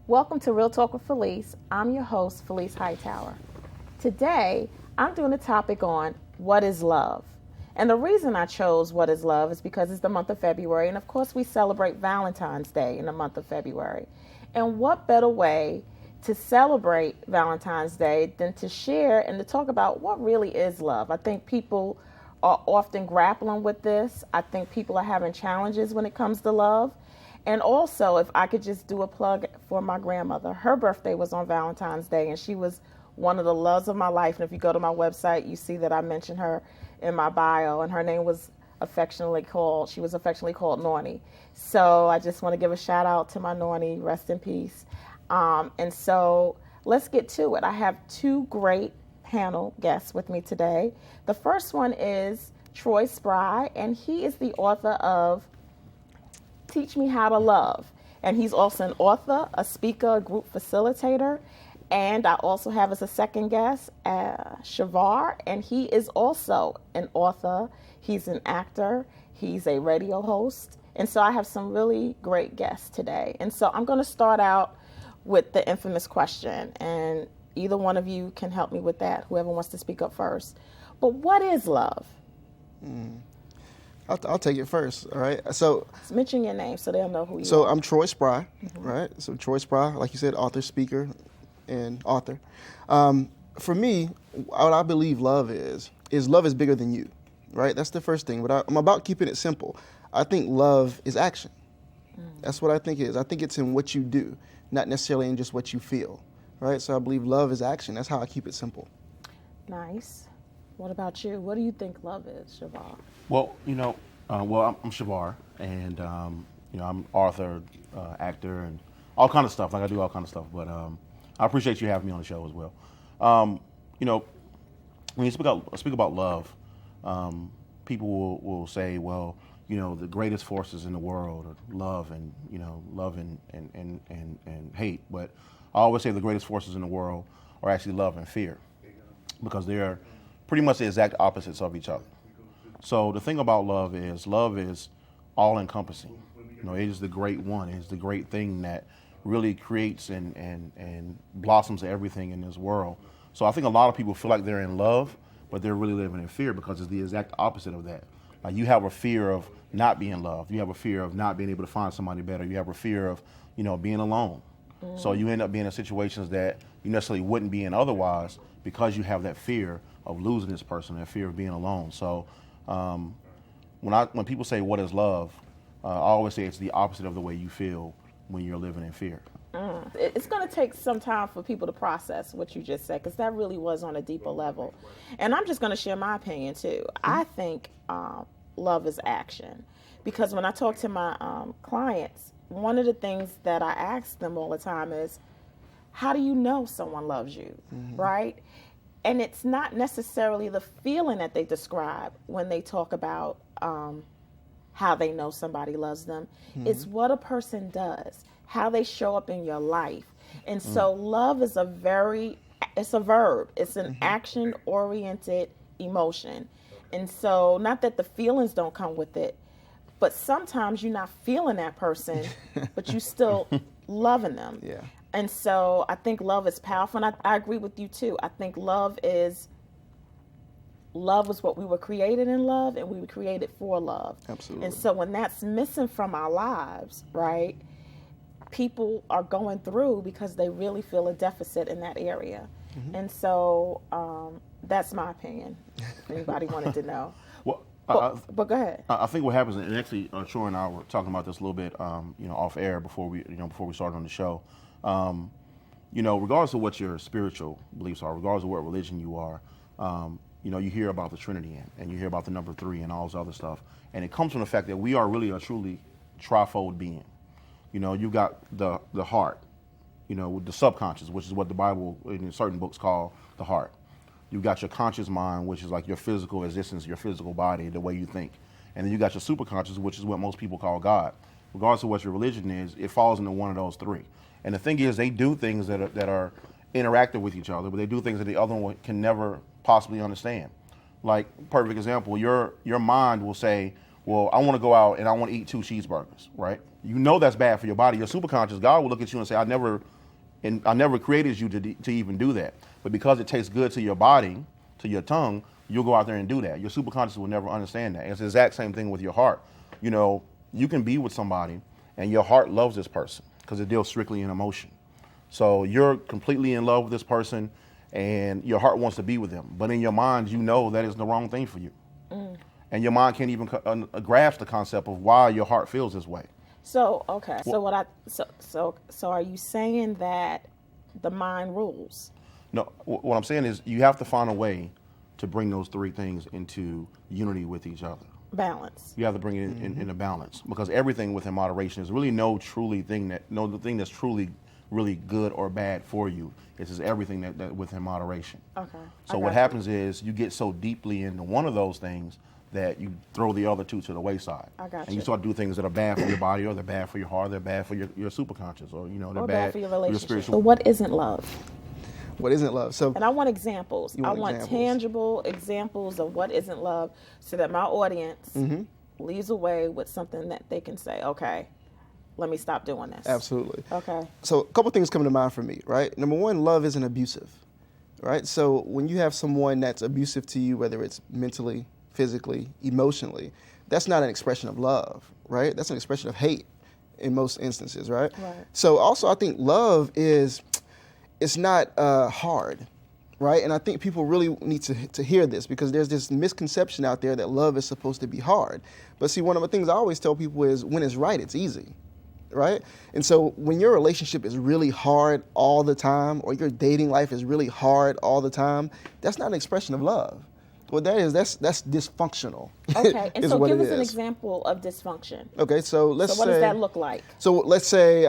Welcome to Real Talk with Felice. I'm your host, Felice Hightower. Today, I'm doing a topic on what is love. And the reason I chose what is love is because it's the month of February, and of course we celebrate Valentine's Day in the month of February. And what better way to celebrate Valentine's Day than to share and to talk about what really is love? I think people are often grappling with this. I think people are having challenges when it comes to love. And also, if I could just do a plug for my grandmother, her birthday was on Valentine's Day, and she was one of the loves of my life. And if you go to my website, you see that I mentioned her in my bio, and her name was affectionately called Nornie. So I just want to give a shout out to my Nornie, rest in peace. And so let's get to it. I have two great panel guests with me today. The first one is Troy Spry, and he is the author of Teach Me How to Love. And he's also an author, a speaker, a group facilitator. And I also have as a second guest, Shavar, and he is also an author. He's an actor. He's a radio host. And so I have some really great guests today. And so I'm going to start out with the infamous question. And either one of you can help me with that, whoever wants to speak up first. But what is love? I'll take it first, all right? So Just mention your name so they'll know who you are. So I'm Troy Spry, right? So Troy Spry, like you said, author, speaker, and author. For me, what I believe love is love is bigger than you, right? That's the first thing. But I'm about keeping it simple. I think love is action. That's what I think it is. I think it's in what you do, not necessarily in just what you feel, right? So I believe love is action. That's how I keep it simple. Nice. What about you? What do you think love is, Shavar? Well, I'm Shavar, and I'm author, actor, and all kind of stuff. Like I do all kind of stuff. But I appreciate you having me on the show as well. When you speak about love, people will say, well, the greatest forces in the world are love and hate. But I always say the greatest forces in the world are actually love and fear, because they're pretty much the exact opposites of each other. So the thing about love is all-encompassing. It is the great one. It is the great thing that really creates and blossoms everything in this world. So I think a lot of people feel like they're in love, but they're really living in fear, because it's the exact opposite of that. You have a fear of not being loved. You have a fear of not being able to find somebody better. You have a fear of, being alone. So you end up being in situations that you necessarily wouldn't be in otherwise, because you have that fear of losing this person, that fear of being alone. So when people say what is love, I always say it's the opposite of the way you feel when you're living in fear. It's going to take some time for people to process what you just said, because that really was on a deeper level. And I'm just going to share my opinion too. I think love is action, because when I talk to my clients, one of the things that I ask them all the time is, how do you know someone loves you, right? And it's not necessarily the feeling that they describe when they talk about how they know somebody loves them. It's what a person does, how they show up in your life. And so love is it's a verb. It's an action-oriented emotion. And so not that the feelings don't come with it, but sometimes you're not feeling that person, but you still loving them. Yeah. And so I think love is powerful, and I agree with you too. I think love is what we were created in love, and we were created for love. Absolutely. And so when that's missing from our lives, right, people are going through because they really feel a deficit in that area. And so that's my opinion, if anybody wanted to know. Well, but go ahead. I think what happens, and actually Troy and I were talking about this a little bit, off air before we started on the show. Regardless of what your spiritual beliefs are, regardless of what religion you are, you hear about the Trinity and you hear about the number 3 and all this other stuff. And it comes from the fact that we are really a truly trifold being. You've got the heart, the subconscious, which is what the Bible in certain books call the heart. You've got your conscious mind, which is like your physical existence, your physical body, the way you think. And then you got your superconscious, which is what most people call God. Regardless of what your religion is, it falls into one of those 3. And the thing is, they do things that are interactive with each other, but they do things that the other one can never possibly understand. Like, perfect example, your mind will say, well, I want to go out and I want to eat 2 cheeseburgers, right? You know that's bad for your body. Your superconscious, God will look at you and say, I never And I never created you to even do that. But because it tastes good to your body, to your tongue, you'll go out there and do that. Your superconscious will never understand that. It's the exact same thing with your heart. You know, you can be with somebody and your heart loves this person because it deals strictly in emotion. So you're completely in love with this person and your heart wants to be with them. But in your mind, you know that is the wrong thing for you. And your mind can't even grasp the concept of why your heart feels this way. So, okay. So are you saying that the mind rules? No, what I'm saying is you have to find a way to bring those three things into unity with each other. Balance. You have to bring it in a balance, because everything within moderation is really no thing that's truly really good or bad for you. It's just everything that within moderation. Okay. So what happens is you get so deeply into one of those things that you throw the other two to the wayside. I got and you. you start to do things that are bad for your body, or they're bad for your heart, they're bad for your superconscious, or they're bad for your relationship. spiritual. So what isn't love? What isn't love? So, And I want examples. I want examples. tangible examples of what isn't love, so that my audience leaves away with something that they can say, okay, let me stop doing this. absolutely. Okay. So a couple things come to mind for me, right? Number one, love isn't abusive, right? So when you have someone that's abusive to you, whether it's mentally, physically, emotionally, that's not an expression of love, right? That's an expression of hate in most instances, right? Right. So also I think love it's not hard, right? And I think people really need to hear this, because there's this misconception out there that love is supposed to be hard. But see, one of the things I always tell people is when it's right, it's easy. Right? And so when your relationship is really hard all the time, or your dating life is really hard all the time, that's not an expression of love. What that is, that's dysfunctional. Okay. And is so what give it us an is. example of dysfunction. Okay, so let's So what say, does that look like? So let's say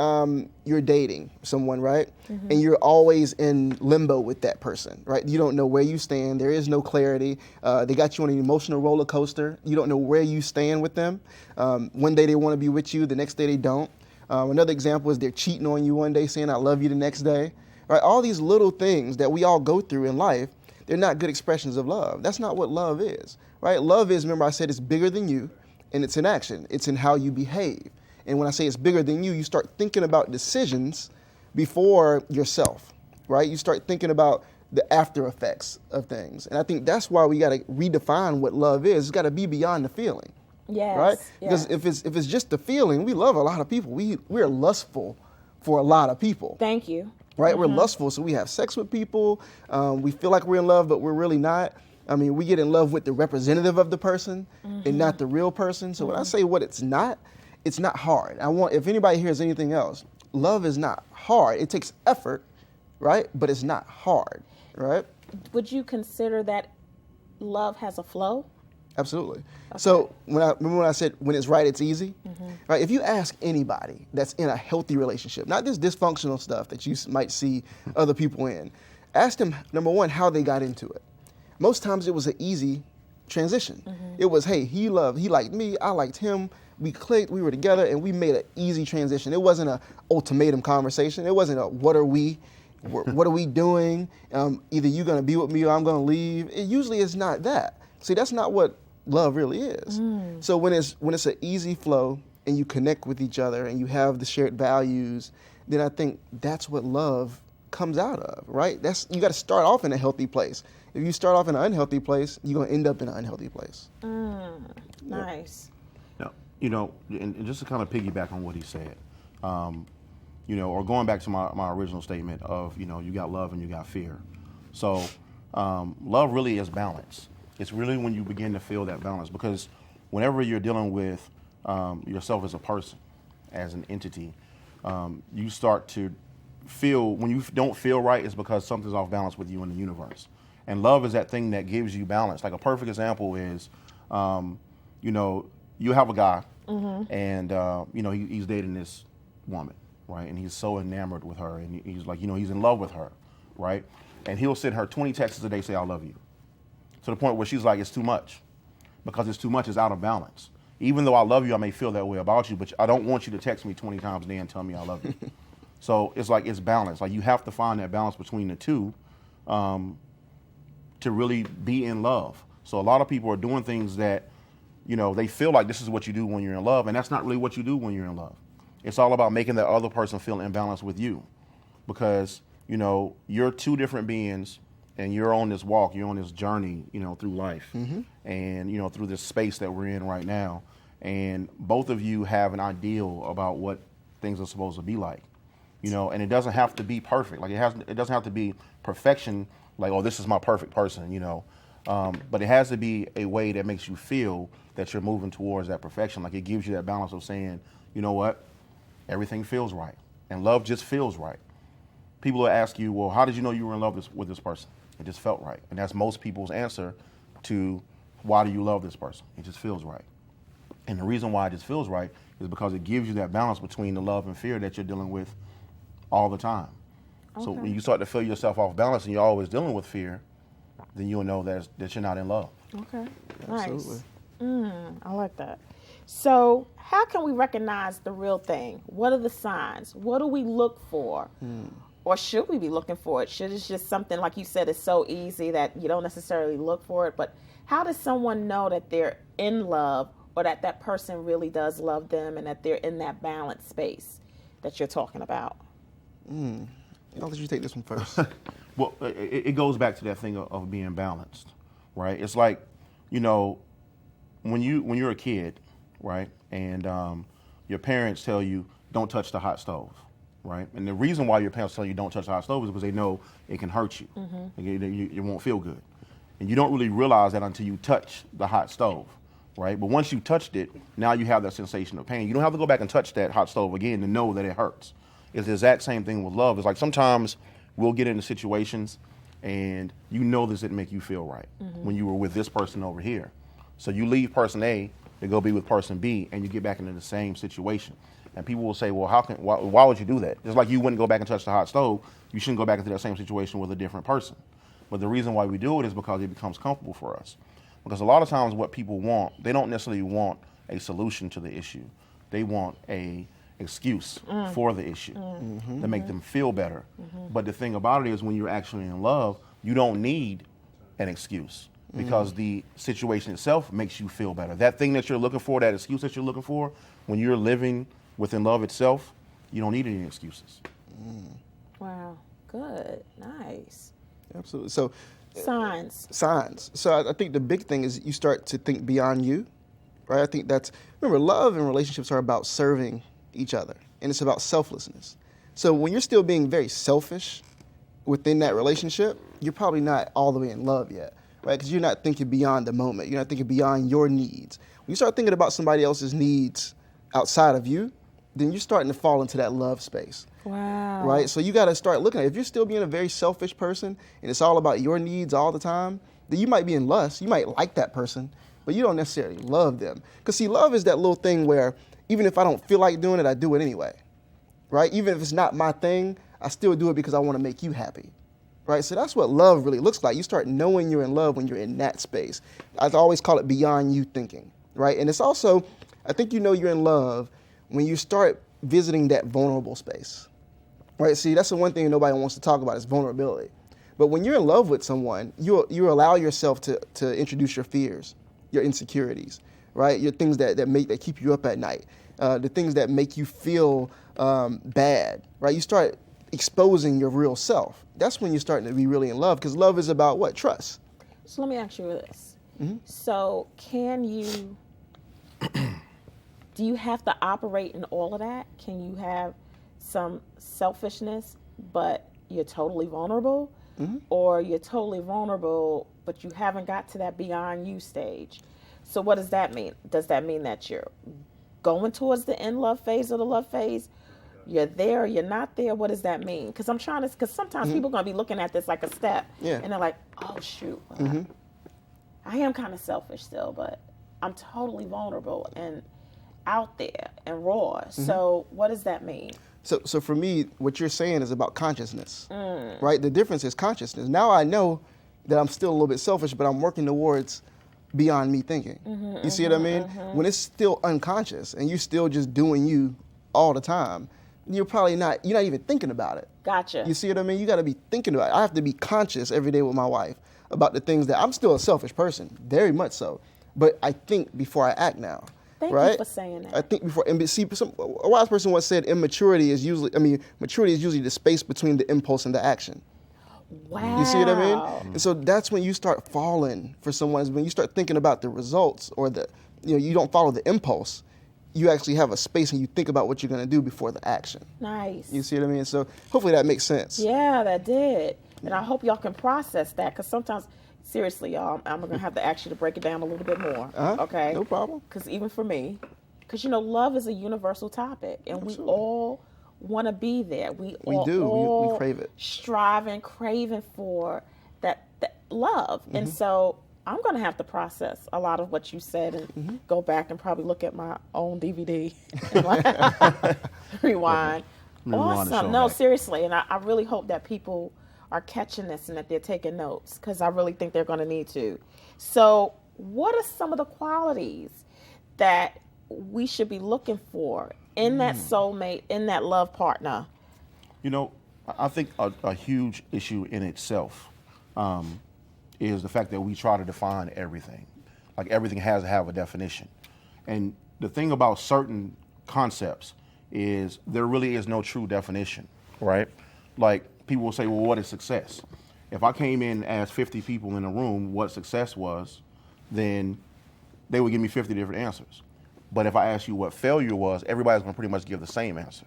you're dating someone, right? And you're always in limbo with that person, right? You don't know where you stand. There is no clarity. They got you on an emotional roller coaster. You don't know where you stand with them. One day they want to be with you, the next day they don't. Another example is they're cheating on you one day, saying I love you the next day. Right? All these little things that we all go through in life, they're not good expressions of love. That's not what love is. Right? Love is, remember I said, it's bigger than you, and it's in action. It's in how you behave. And when I say it's bigger than you start thinking about decisions before yourself. Right? You start thinking about the after effects of things. And I think that's why we got to redefine what love is. It's got to be beyond the feeling. Yes. Right? Yes. Because if it's just the feeling, we love a lot of people. We're lustful for a lot of people. Thank you. Right? We're lustful, so we have sex with people. We feel like we're in love, but we're really not. I mean, we get in love with the representative of the person and not the real person. So when I say what it's not hard. If anybody hears anything else, love is not hard. It takes effort, right? But it's not hard, right? Would you consider that love has a flow? Absolutely. So remember when I said when it's right, it's easy? Right? If you ask anybody that's in a healthy relationship, not this dysfunctional stuff that you might see other people in, ask them, number one, how they got into it. Most times it was an easy transition. It was, hey, he liked me, I liked him, we clicked, we were together, and we made an easy transition. It wasn't an ultimatum conversation. It wasn't a what are we doing? Either you're going to be with me or I'm going to leave. It usually is not that. See, that's not what love really is. So when it's an easy flow and you connect with each other and you have the shared values, then I think that's what love comes out of, right? You got to start off in a healthy place. If you start off in an unhealthy place, you're going to end up in an unhealthy place. Nice. Now, and just to kind of piggyback on what he said, or going back to my original statement of, you got love and you got fear. So love really is balance. It's really when you begin to feel that balance, because whenever you're dealing with yourself as a person, as an entity, you start to feel, when you don't feel right, it's because something's off balance with you in the universe. And love is that thing that gives you balance. Like a perfect example is, you have a guy, and he's dating this woman, right? And he's so enamored with her, and he's like, he's in love with her, right? And he'll send her 20 texts a day, say, I love you. To the point where she's like, it's too much. Because it's too much, it's out of balance. Even though I love you, I may feel that way about you, but I don't want you to text me 20 times a day and tell me I love you. So it's like, it's balance. Like, you have to find that balance between the two to really be in love. So a lot of people are doing things that, they feel like this is what you do when you're in love, and that's not really what you do when you're in love. It's all about making that other person feel imbalanced with you. because, you know, you're two different beings and you're on this walk, you're on this journey, you know, through life and, you know, through this space that we're in right now. And both of you have an ideal about what things are supposed to be like, you know, and it doesn't have to be perfect. Like it doesn't have to be perfection. Like, oh, this is my perfect person, you know, but it has to be a way that makes you feel that you're moving towards that perfection. Like it gives you that balance of saying, you know what, everything feels right and love just feels right. People will ask you, well, how did you know you were in love with this person? It just felt right. And that's most people's answer to why do you love this person? It just feels right. And the reason why it just feels right is because it gives you that balance between the love and fear that you're dealing with all the time. Okay. So when you start to feel yourself off balance and you're always dealing with fear, then you'll know that you're not in love. Okay, Absolutely. Nice. I like that. So how can we recognize the real thing? What are the signs? What do we look for? Or should we be looking for it? Should it's just something, like you said, it's so easy that you don't necessarily look for it? But how does someone know that they're in love or that that person really does love them and that they're in that balanced space that you're talking about? I'll let you take this one first. Well, it goes back to that thing of being balanced, right? It's like, you know, when you're a kid, right, and your parents tell you don't touch the hot stove, right? And the reason why your parents tell you don't touch the hot stove is because they know it can hurt you. You won't feel good, and you don't really realize that until you touch the hot stove, right? But once you touched it, now you have that sensation of pain. You don't have to go back and touch that hot stove again to know that it hurts. It's the exact same thing with love. It's like sometimes we'll get into situations and you know this didn't make you feel right when you were with this person over here. So you leave person A to go be with person B and you get back into the same situation. And people will say, well, why would you do that? Just like you wouldn't go back and touch the hot stove, you shouldn't go back into that same situation with a different person. But the reason why we do it is because it becomes comfortable for us. Because a lot of times what people want, they don't necessarily want a solution to the issue. They want a excuse for the issue to make them feel better. But the thing about it is when you're actually in love, you don't need an excuse because the situation itself makes you feel better. That thing that you're looking for, that excuse that you're looking for, when you're living within love itself, you don't need any excuses. Wow, good, nice. Absolutely. So Signs. So I think the big thing is you start to think beyond you, right? I think that's, remember, love and relationships are about serving each other, and it's about selflessness. So when you're still being very selfish within that relationship, you're probably not all the way in love yet, right? Because you're not thinking beyond the moment. You're not thinking beyond your needs. When you start thinking about somebody else's needs outside of you, then you're starting to fall into that love space. Wow. Right? So you got to start looking at it. If you're still being a very selfish person and it's all about your needs all the time, then you might be in lust. You might like that person, but you don't necessarily love them. Because see, love is that little thing where even if I don't feel like doing it, I do it anyway. Right? Even if it's not my thing, I still do it because I want to make you happy. Right? So that's what love really looks like. You start knowing you're in love when you're in that space. I always call it beyond you thinking. Right? And it's also, I think you know you're in love when you start visiting that vulnerable space. Right? See, that's the one thing nobody wants to talk about is vulnerability. But when you're in love with someone, you allow yourself to introduce your fears, your insecurities, right? Your things that keep you up at night, the things that make you feel bad, right? You start exposing your real self. That's when you're starting to be really in love, because love is about what? Trust. So let me ask you this. So can you, do you have to operate in all of that? Can you have some selfishness, but you're totally vulnerable? Or you're totally vulnerable, but you haven't got to that beyond you stage? So what does that mean? Does that mean that you're going towards the in love phase or the love phase? You're there, you're not there? What does that mean? Because because sometimes people are going to be looking at this like a step. Yeah. And they're like, oh, shoot. Well, I am kind of selfish still, but I'm totally vulnerable and out there and raw. So what does that mean? So for me, what you're saying is about consciousness, right? The difference is consciousness. Now I know that I'm still a little bit selfish, but I'm working towards beyond me thinking. You see what I mean? When it's still unconscious and you're still just doing you all the time, you're not even thinking about it. Gotcha. You see what I mean? You got to be thinking about it. I have to be conscious every day with my wife about the things that I'm still a selfish person, very much so. But I think before I act now. Thank right? you for saying that. I think before, and see, a wise person once said, maturity is usually the space between the impulse and the action. Wow. You see what I mean? And so that's when you start falling for someone, is when you start thinking about the results, or you don't follow the impulse. You actually have a space and you think about what you're going to do before the action. Nice. You see what I mean? So hopefully that makes sense. Yeah, that did. And I hope y'all can process that, because sometimes, seriously, y'all, I'm going to have to ask you to break it down a little bit more. Okay? No problem. Because even for me, because, love is a universal topic, and Absolutely. we all want to be there. We do. all we crave it. Striving, craving for that love. And so I'm going to have to process a lot of what you said and go back and probably look at my own DVD and rewind. Awesome. No, seriously. And I really hope that people are catching this and that they're taking notes, because I really think they're going to need to. So what are some of the qualities that we should be looking for in that soulmate, in that love partner? I think a huge issue in itself is the fact that we try to define everything. Like, everything has to have a definition. And the thing about certain concepts is there really is no true definition, right? Like, people will say, well, what is success? If I came in and asked 50 people in a room what success was, then they would give me 50 different answers. But if I ask you what failure was, everybody's going to pretty much give the same answer.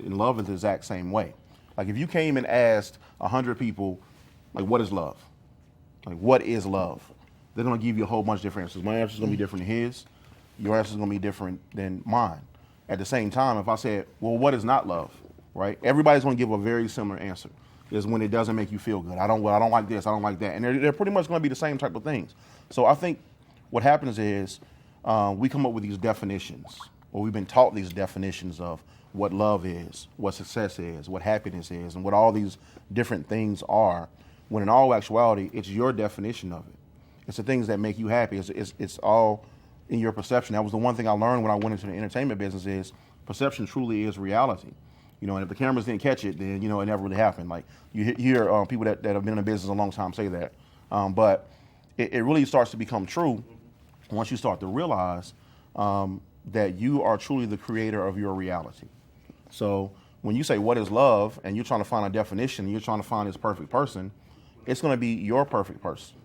In love is the exact same way. Like, if you came and asked 100 people, like, what is love? Like, what is love? They're going to give you a whole bunch of different answers. My answer is going to be different than his. Your answer is going to be different than mine. At the same time, if I said, well, what is not love, right? Everybody's going to give a very similar answer. Is when it doesn't make you feel good. I don't like this, I don't like that. And they're pretty much going to be the same type of things. So I think what happens is we come up with these definitions, or we've been taught these definitions of what love is, what success is, what happiness is, and what all these different things are, when in all actuality, it's your definition of it. It's the things that make you happy. It's all in your perception. That was the one thing I learned when I went into the entertainment business, is perception truly is reality. And if the cameras didn't catch it, then, it never really happened. Like, you hear people that have been in the business a long time say that. But it really starts to become true once you start to realize that you are truly the creator of your reality. So when you say, what is love, and you're trying to find a definition, and you're trying to find this perfect person, it's going to be your perfect person.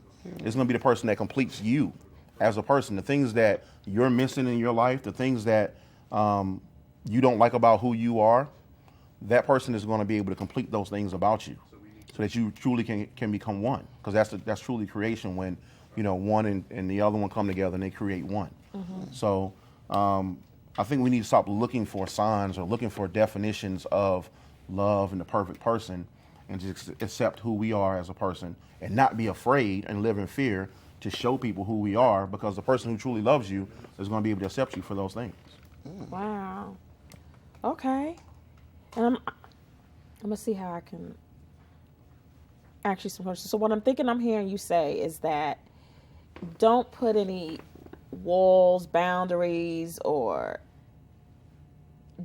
It's going to be the person that completes you as a person. The things that you're missing in your life, the things that you don't like about who you are, that person is going to be able to complete those things about you, so that you truly can become one. Because that's truly creation, when one and the other one come together and they create one. So I think we need to stop looking for signs or looking for definitions of love and the perfect person, and just accept who we are as a person, and not be afraid and live in fear to show people who we are, because the person who truly loves you is going to be able to accept you for those things. Wow. Okay. And I'm going to see how I can ask you some questions. So what I'm thinking I'm hearing you say is that don't put any walls, boundaries, or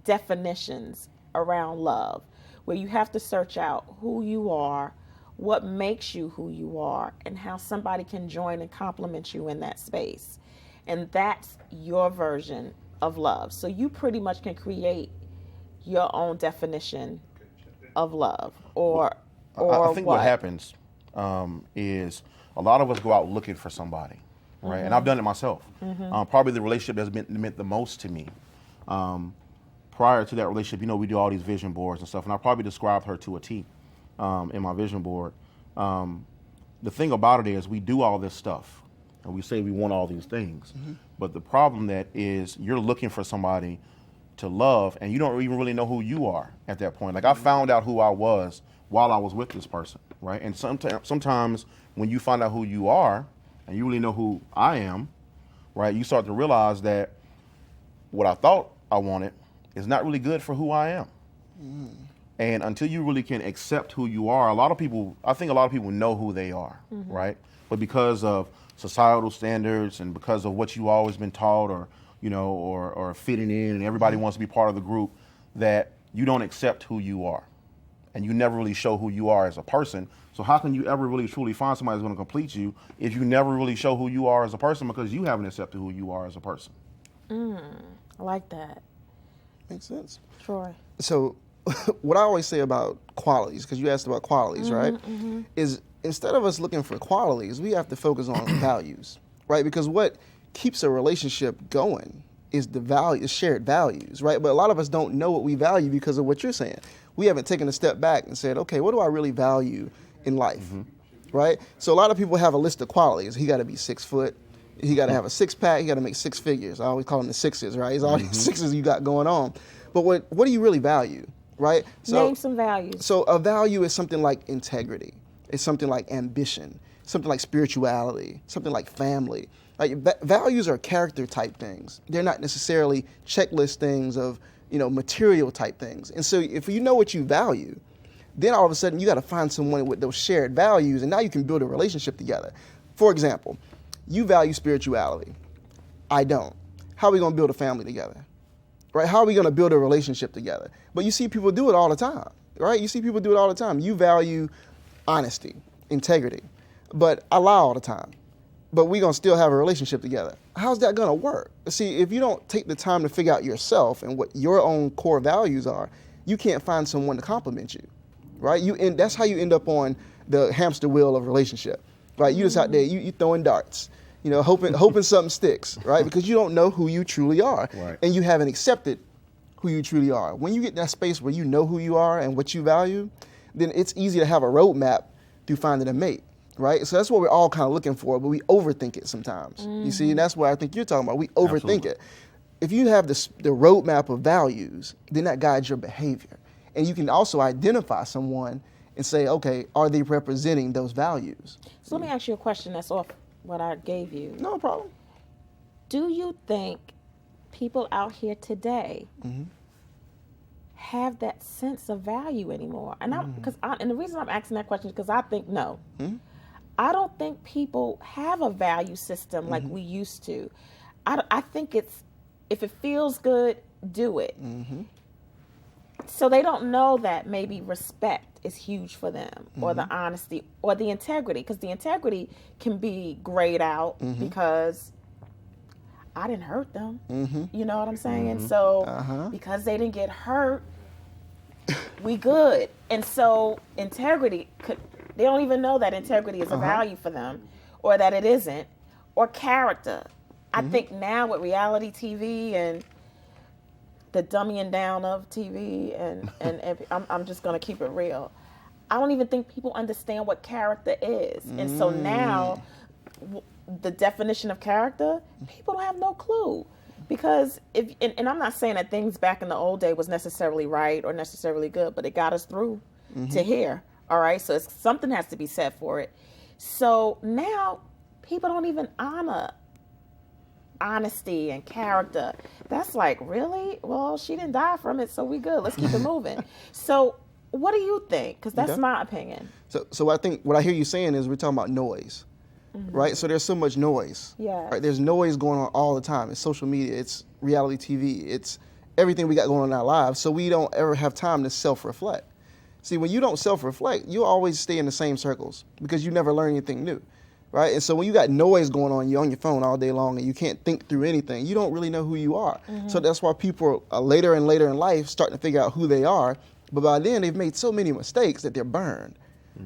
definitions around love, where you have to search out who you are, what makes you who you are, and how somebody can join and complement you in that space. And that's your version of love. So you pretty much can create your own definition of love, or I think what happens is a lot of us go out looking for somebody, right? And I've done it myself. Probably the relationship that's meant the most to me. Prior to that relationship, we do all these vision boards and stuff, and I probably described her to a T in my vision board. The thing about it is, we do all this stuff, and we say we want all these things, but the problem that is, you're looking for somebody to love, and you don't even really know who you are at that point. Like, I found out who I was while I was with this person, right? And sometimes when you find out who you are, and you really know who I am, right, you start to realize that what I thought I wanted is not really good for who I am. And until you really can accept who you are, I think a lot of people know who they are, right? But because of societal standards, and because of what you've always been taught, or or fitting in, and everybody wants to be part of the group, that you don't accept who you are. And you never really show who you are as a person. So how can you ever really truly find somebody who's going to complete you if you never really show who you are as a person, because you haven't accepted who you are as a person? I like that. Makes sense. Troy. So what I always say about qualities, because you asked about qualities, right, is instead of us looking for qualities, we have to focus on values, right? Because what keeps a relationship going is the value, shared values, right? But a lot of us don't know what we value because of what you're saying. We haven't taken a step back and said, okay, what do I really value in life, right? So a lot of people have a list of qualities. He got to be 6 foot. He got to have a six pack. He got to make 6 figures. I always call them the sixes, right? It's all these sixes you got going on. But what do you really value, right? So, Name some values. So a value is something like integrity. It's something like ambition, something like spirituality, something like family. Like values are character type things. They're not necessarily checklist things of, material type things. And so if you know what you value, then all of a sudden you got to find someone with those shared values, and now you can build a relationship together. For example, you value spirituality. I don't. How are we going to build a family together? Right? How are we going to build a relationship together? But you see people do it all the time, right? You see people do it all the time. You value honesty, integrity, but I lie all the time. But we're going to still have a relationship together. How's that going to work? See, if you don't take the time to figure out yourself and what your own core values are, you can't find someone to compliment you, right? That's how you end up on the hamster wheel of relationship, right? You just out there, you throwing darts, hoping something sticks, right? Because you don't know who you truly are, right. And you haven't accepted who you truly are. When you get in that space where you know who you are and what you value, then it's easy to have a roadmap through finding a mate, right? So that's what we're all kind of looking for, but we overthink it sometimes. You see, and that's what I think you're talking about. We overthink Absolutely. it. If you have the roadmap of values, then that guides your behavior. And you can also identify someone and say, okay, are they representing those values? So let me ask you a question that's off what I gave you. No problem. Do you think people out here today have that sense of value anymore? And and the reason I'm asking that question is because I think no. I don't think people have a value system like we used to. I think it's, if it feels good, do it. So they don't know that maybe respect is huge for them, or the honesty, or the integrity, because the integrity can be grayed out because I didn't hurt them. You know what I'm saying? So because they didn't get hurt, we good. And so integrity they don't even know that integrity is a value for them, or that it isn't, or character. I think now with reality TV and the dumbing down of TV, and I'm just going to keep it real, I don't even think people understand what character is. And so now the definition of character, people don't have no clue. Because and I'm not saying that things back in the old day was necessarily right or necessarily good, but it got us through to here. All right, so something has to be said for it. So now people don't even honor honesty and character. That's like, really? Well, she didn't die from it, so we good. Let's keep it moving. So what do you think? Because that's my opinion. So I think what I hear you saying is we're talking about noise, right? So there's so much noise. Yeah. Right? There's noise going on all the time. It's social media. It's reality TV. It's everything we got going on in our lives. So we don't ever have time to self-reflect. See, when you don't self-reflect, you always stay in the same circles because you never learn anything new, right? And so when you got noise going on, you're on your phone all day long and you can't think through anything, you don't really know who you are. So that's why people are later and later in life starting to figure out who they are. But by then, they've made so many mistakes that they're burned,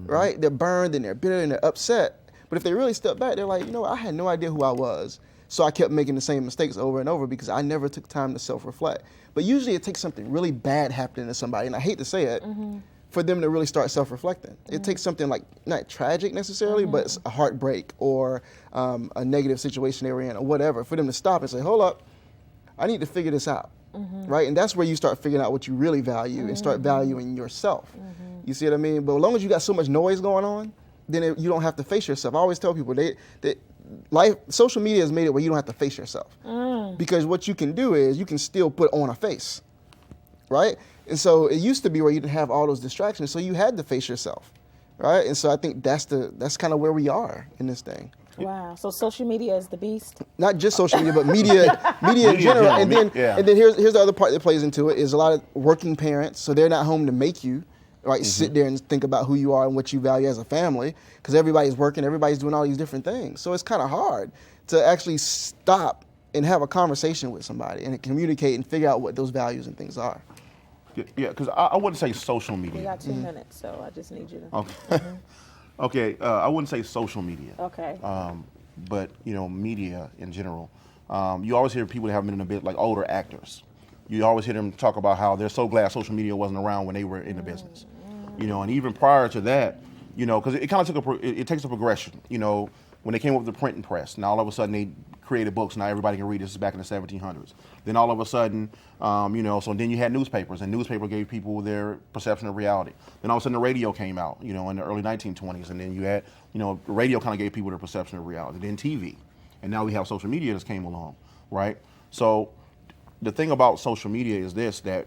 right? They're burned and they're bitter and they're upset. But if they really step back, they're like, I had no idea who I was. So I kept making the same mistakes over and over because I never took time to self-reflect. But usually it takes something really bad happening to somebody, and I hate to say it, for them to really start self-reflecting. It takes something like, not tragic necessarily, but it's a heartbreak or a negative situation they were in or whatever, for them to stop and say, hold up, I need to figure this out, right? And that's where you start figuring out what you really value and start valuing yourself. You see what I mean? But as long as you got so much noise going on, then you don't have to face yourself. I always tell people that social media has made it where you don't have to face yourself. Because what you can do is you can still put on a face, right? And so it used to be where you didn't have all those distractions, so you had to face yourself, right? And so I think that's kind of where we are in this thing. Wow. So social media is the beast? Not just social media, but media in general. And then here's the other part that plays into it is a lot of working parents, so they're not home to make you, right, sit there and think about who you are and what you value as a family, because everybody's working, everybody's doing all these different things. So it's kind of hard to actually stop and have a conversation with somebody and communicate and figure out what those values and things are. Yeah, because I wouldn't say social media. We got 2 minutes, so I just need you to. Okay. Okay, I wouldn't say social media. Okay. But media in general. You always hear people that have been in a bit like older actors. You always hear them talk about how they're so glad social media wasn't around when they were in the business. And even prior to that, because it kind of it takes a progression. When they came up with the printing press, now all of a sudden they created books. Now everybody can read. This is back in the 1700s. Then all of a sudden, so then you had newspapers, and newspaper gave people their perception of reality. Then all of a sudden the radio came out, in the early 1920s, and then you had, the radio kind of gave people their perception of reality. Then TV, and now we have social media that came along, right? So the thing about social media is this, that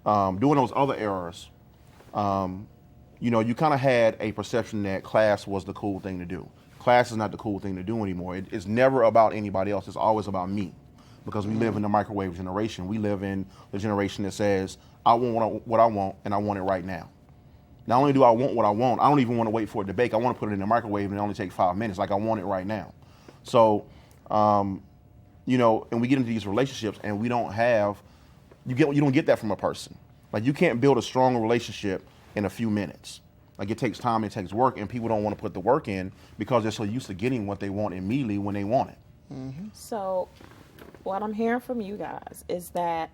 during those other eras, you kind of had a perception that class was the cool thing to do. Class is not the cool thing to do anymore. It's never about anybody else. It's always about me, because we live in the microwave generation. We live in the generation that says, I want what I want, and I want it right now. Not only do I want what I want, I don't even want to wait for it to bake. I want to put it in the microwave and it only takes 5 minutes. Like, I want it right now. So, and we get into these relationships, and we don't have, you don't get that from a person. Like, you can't build a strong relationship in a few minutes. Like, it takes time, it takes work, and people don't want to put the work in because they're so used to getting what they want immediately when they want it. Mm-hmm. So what I'm hearing from you guys is that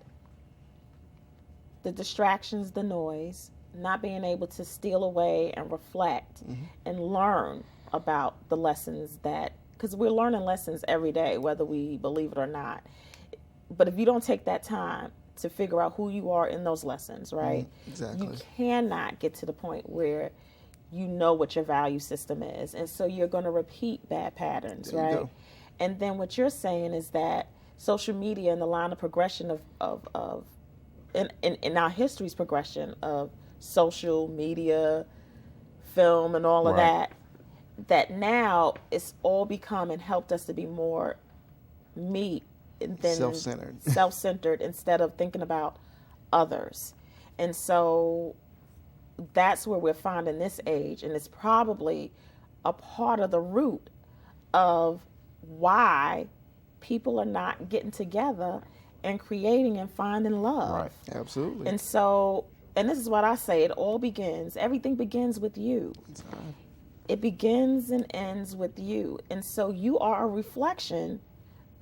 the distractions, the noise, not being able to steal away and reflect and learn about the lessons because we're learning lessons every day, whether we believe it or not. But if you don't take that time to figure out who you are in those lessons, right? Exactly. You cannot get to the point where you know what your value system is. And so you're going to repeat bad patterns, There you right? go. And then what you're saying is that social media and the line of progression in our history's progression of social media, film, and all of Right. that now it's all become and helped us to be more me than self-centered instead of thinking about others. And so that's where we're finding this age, and it's probably a part of the root of why people are not getting together and creating and finding love. Right. Absolutely. And so, and this is what I say, everything begins with you. It begins and ends with you. And so you are a reflection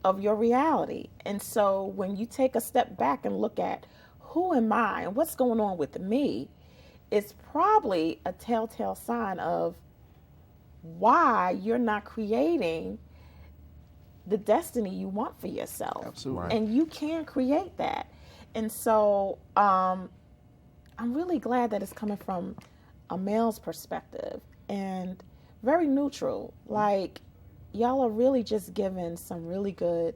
of your reality. And so when you take a step back and look at who am I and what's going on with me, it's probably a telltale sign of why you're not creating the destiny you want for yourself. Absolutely. Right. And you can create that. And so I'm really glad that it's coming from a male's perspective and very neutral. Like, y'all are really just giving some really good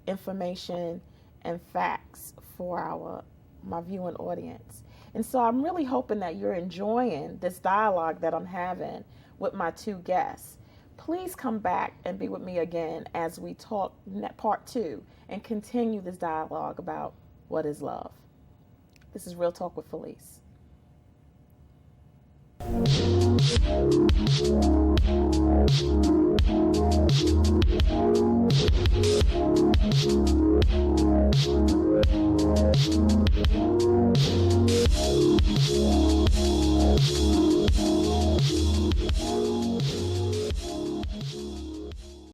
information and facts for my viewing audience. And so I'm really hoping that you're enjoying this dialogue that I'm having with my two guests. Please come back and be with me again as we talk part 2 and continue this dialogue about what is love. This is Real Talk with Felice.